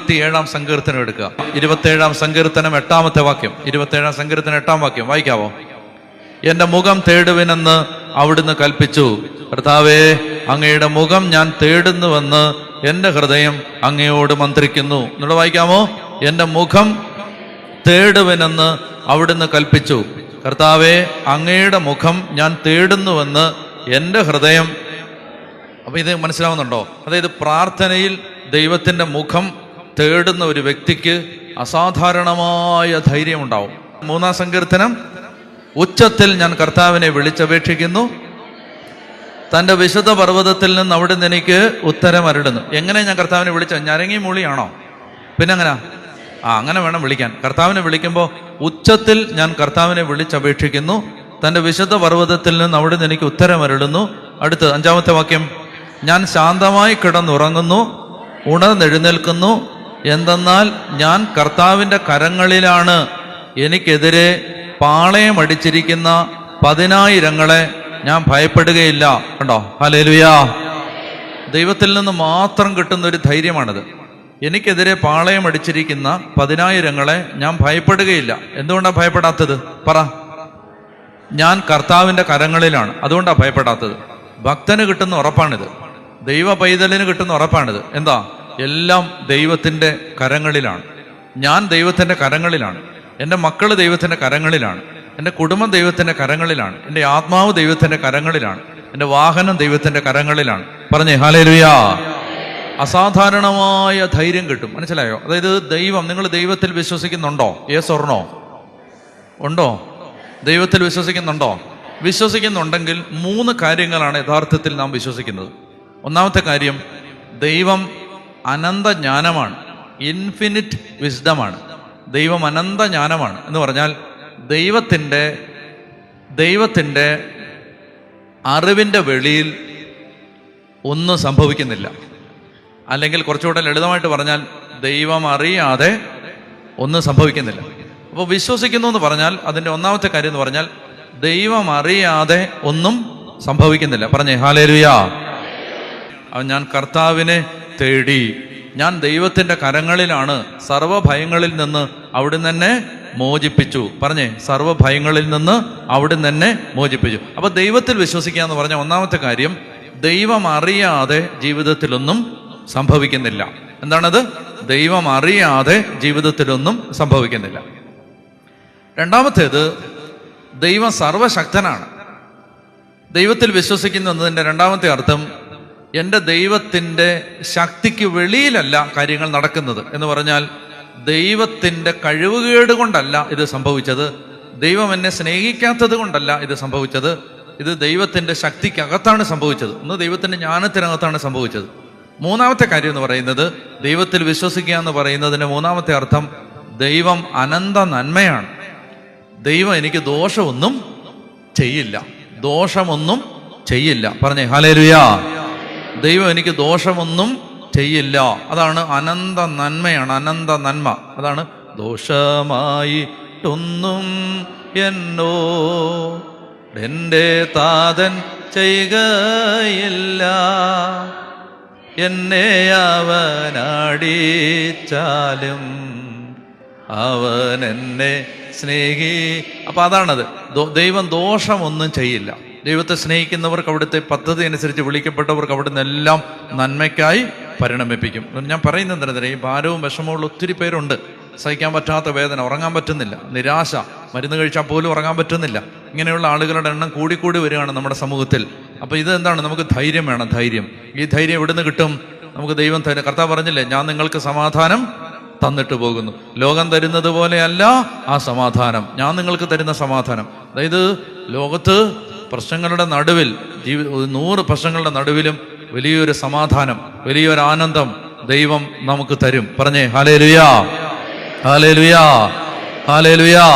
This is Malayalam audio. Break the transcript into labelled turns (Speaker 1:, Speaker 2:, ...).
Speaker 1: 27 സങ്കീർത്തനം എടുക്കുക. 27 സങ്കീർത്തനം 8 വാക്യം. 27 സങ്കീർത്തനം 8 വാക്യം വായിക്കാവോ? എന്റെ മുഖം തേടുവിനെന്ന് അവിടുന്ന് കൽപ്പിച്ചു. കർത്താവേ, അങ്ങയുടെ മുഖം ഞാൻ തേടുന്നുവെന്ന് എന്റെ ഹൃദയം അങ്ങയോട് മന്ത്രിക്കുന്നു. എന്നോട് വായിക്കാമോ? എന്റെ മുഖം തേടുവിനെന്ന് അവിടുന്ന് കൽപ്പിച്ചു. കർത്താവേ, അങ്ങയുടെ മുഖം ഞാൻ തേടുന്നുവെന്ന് എൻ്റെ ഹൃദയം. അപ്പൊ ഇത് മനസ്സിലാവുന്നുണ്ടോ? അതായത് പ്രാർത്ഥനയിൽ ദൈവത്തിൻ്റെ മുഖം തേടുന്ന ഒരു വ്യക്തിക്ക് അസാധാരണമായ ധൈര്യമുണ്ടാവും. 3 സങ്കീർത്തനം, ഉച്ചത്തിൽ ഞാൻ കർത്താവിനെ വിളിച്ചപേക്ഷിക്കുന്നു, തൻ്റെ വിശുദ്ധ പർവ്വതത്തിൽ നിന്ന് അവിടുന്ന് എനിക്ക് ഉത്തരം അരുളുന്നു. എങ്ങനെ ഞാൻ കർത്താവിനെ വിളിച്ച? ഞരങ്ങി മൂളിയാണോ? പിന്നെ അങ്ങനെ അങ്ങനെ വേണം വിളിക്കാൻ. കർത്താവിനെ വിളിക്കുമ്പോൾ ഉച്ചത്തിൽ ഞാൻ കർത്താവിനെ വിളിച്ചപേക്ഷിക്കുന്നു, തൻ്റെ വിശുദ്ധ പർവ്വതത്തിൽ നിന്ന് അവിടുന്ന് എനിക്ക് ഉത്തരം അരുളുന്നു. അടുത്ത് 5 വാക്യം, ഞാൻ ശാന്തമായി കിടന്നുറങ്ങുന്നു, ഉണർന്നെഴുന്നേൽക്കുന്നു, എന്തെന്നാൽ ഞാൻ കർത്താവിൻ്റെ കരങ്ങളിലാണ്. എനിക്കെതിരെ പാളയമടിച്ചിരിക്കുന്ന 10,000 ഞാൻ ഭയപ്പെടുകയില്ല. കണ്ടോ? ഹല്ലേലൂയാ. ദൈവത്തിൽ നിന്ന് മാത്രം കിട്ടുന്ന ഒരു ധൈര്യമാണിത്. എനിക്കെതിരെ പാളയമടിച്ചിരിക്കുന്ന 10,000 ഞാൻ ഭയപ്പെടുകയില്ല. എന്തുകൊണ്ടാണ് ഭയപ്പെടാത്തത്? പറ. ഞാൻ കർത്താവിൻ്റെ കരങ്ങളിലാണ്, അതുകൊണ്ടാണ് ഭയപ്പെടാത്തത്. ഭക്തന് കിട്ടുന്ന ഉറപ്പാണിത്, ദൈവ പൈതലിന് കിട്ടുന്ന ഉറപ്പാണിത്. എന്താ? എല്ലാം ദൈവത്തിൻ്റെ കരങ്ങളിലാണ്. ഞാൻ ദൈവത്തിൻ്റെ കരങ്ങളിലാണ്, എൻ്റെ മക്കൾ ദൈവത്തിൻ്റെ കരങ്ങളിലാണ്, എൻ്റെ കുടുംബം ദൈവത്തിൻ്റെ കരങ്ങളിലാണ്, എൻ്റെ ആത്മാവ് ദൈവത്തിൻ്റെ കരങ്ങളിലാണ്, എൻ്റെ വാഹനം ദൈവത്തിൻ്റെ കരങ്ങളിലാണ്. പറഞ്ഞേ ഹല്ലേലൂയാ. അസാധാരണമായ ധൈര്യം കിട്ടും. മനസ്സിലായോ? അതായത് ദൈവം, നിങ്ങൾ ദൈവത്തിൽ വിശ്വസിക്കുന്നുണ്ടോ? Yes or no? ഉണ്ടോ? ദൈവത്തിൽ വിശ്വസിക്കുന്നുണ്ടോ? വിശ്വസിക്കുന്നുണ്ടെങ്കിൽ 3 കാര്യങ്ങളാണ് യഥാർത്ഥത്തിൽ നാം വിശ്വസിക്കുന്നത്. ഒന്നാമത്തെ കാര്യം, ദൈവം അനന്ത ജ്ഞാനമാണ്, ഇൻഫിനിറ്റ് വിസ്ഡമാണ്. ദൈവം അനന്ത ജ്ഞാനമാണ് എന്ന് പറഞ്ഞാൽ ദൈവത്തിൻ്റെ അറിവിൻ്റെ വെളിയിൽ ഒന്നും സംഭവിക്കുന്നില്ല. അല്ലെങ്കിൽ കുറച്ചുകൂടെ ലളിതമായിട്ട് പറഞ്ഞാൽ, ദൈവം അറിയാതെ ഒന്നും സംഭവിക്കുന്നില്ല. അപ്പോൾ വിശ്വസിക്കുന്നു എന്ന് പറഞ്ഞാൽ അതിൻ്റെ ഒന്നാമത്തെ കാര്യം എന്ന് പറഞ്ഞാൽ ദൈവം അറിയാതെ ഒന്നും സംഭവിക്കുന്നില്ല. പറഞ്ഞേ ഹല്ലേലൂയാ. ഞാൻ കർത്താവിനെ തേടി, ഞാൻ ദൈവത്തിൻ്റെ കരങ്ങളിലാണ്, സർവ്വഭയങ്ങളിൽ നിന്ന് അവിടുന്ന് എന്നെ മോചിപ്പിച്ചു. പറഞ്ഞേ, സർവ്വഭയങ്ങളിൽ നിന്ന് അവിടുന്ന് എന്നെ മോചിപ്പിച്ചു. അപ്പൊ ദൈവത്തിൽ വിശ്വസിക്കുക എന്ന് പറഞ്ഞ ഒന്നാമത്തെ കാര്യം, ദൈവം അറിയാതെ ജീവിതത്തിലൊന്നും സംഭവിക്കുന്നില്ല. എന്താണത്? ദൈവം അറിയാതെ ജീവിതത്തിലൊന്നും സംഭവിക്കുന്നില്ല. രണ്ടാമത്തേത്, ദൈവം സർവശക്തനാണ്. ദൈവത്തിൽ വിശ്വസിക്കുന്നതിൻ്റെ രണ്ടാമത്തെ അർത്ഥം, എൻ്റെ ദൈവത്തിൻ്റെ ശക്തിക്ക് വെളിയിലല്ല കാര്യങ്ങൾ നടക്കുന്നത് എന്ന് പറഞ്ഞാൽ, ദൈവത്തിൻ്റെ കഴിവുകേട് കൊണ്ടല്ല ഇത് സംഭവിച്ചത്, ദൈവം എന്നെ സ്നേഹിക്കാത്തത് കൊണ്ടല്ല ഇത് സംഭവിച്ചത്, ഇത് ദൈവത്തിൻ്റെ ശക്തിക്കകത്താണ് സംഭവിച്ചത്, ഒന്ന് ദൈവത്തിൻ്റെ ജ്ഞാനത്തിനകത്താണ് സംഭവിച്ചത്. മൂന്നാമത്തെ കാര്യം എന്ന് പറയുന്നത്, ദൈവത്തിൽ വിശ്വസിക്കുക എന്ന് പറയുന്നതിൻ്റെ മൂന്നാമത്തെ അർത്ഥം, ദൈവം അനന്ത നന്മയാണ്. ദൈവം എനിക്ക് ദോഷമൊന്നും ചെയ്യില്ല, ദോഷമൊന്നും ചെയ്യില്ല. പറഞ്ഞേ ഹല്ലേലൂയാ. ദൈവം എനിക്ക് ദോഷമൊന്നും ചെയ്യില്ല. അതാണ് അനന്ത നന്മയാണ്, അനന്ത നന്മ. അതാണ് ദോഷമായിട്ടൊന്നും എൻ്റെ താതൻ ചെയ്യുകയില്ല, എന്നെ അവനടിച്ചാലും അവൻ എന്നെ സ്നേഹി. അപ്പൊ അതാണത്. ദൈവം ദോഷമൊന്നും ചെയ്യില്ല. ദൈവത്തെ സ്നേഹിക്കുന്നവർക്ക് അവിടുത്തെ പദ്ധതി അനുസരിച്ച് വിളിക്കപ്പെട്ടവർക്ക് അവിടുന്ന് എല്ലാം നന്മയ്ക്കായി പരിണമിപ്പിക്കും. ഞാൻ പറയുന്നത് എന്തിനാ, ഈ ഭാരവും വിഷമമുള്ള ഒത്തിരി പേരുണ്ട്. സഹിക്കാൻ പറ്റാത്ത വേദന, ഉറങ്ങാൻ പറ്റുന്നില്ല, നിരാശ, മരുന്ന് കഴിച്ചാൽ പോലും ഉറങ്ങാൻ പറ്റുന്നില്ല. ഇങ്ങനെയുള്ള ആളുകളുടെ എണ്ണം കൂടിക്കൂടി വരികയാണ് നമ്മുടെ സമൂഹത്തിൽ. അപ്പോൾ ഇത് എന്താണ്? നമുക്ക് ധൈര്യം വേണം. ധൈര്യം, ഈ ധൈര്യം എവിടുന്ന് കിട്ടും? നമുക്ക് ദൈവം തരും. കർത്താവ് പറഞ്ഞില്ലേ, ഞാൻ നിങ്ങൾക്ക് സമാധാനം തന്നിട്ട് പോകുന്നു, ലോകം തരുന്നത് പോലെയല്ല ആ സമാധാനം, ഞാൻ നിങ്ങൾക്ക് തരുന്ന സമാധാനം. അതായത് ലോകത്ത് പ്രശ്നങ്ങളുടെ നടുവിൽ, 100 പ്രശ്നങ്ങളുടെ നടുവിലും വലിയൊരു സമാധാനം, വലിയൊരു ആനന്ദം ദൈവം നമുക്ക് തരും. പറഞ്ഞേ ഹല്ലേലൂയാ, ഹല്ലേലൂയാ, ഹല്ലേലൂയാ.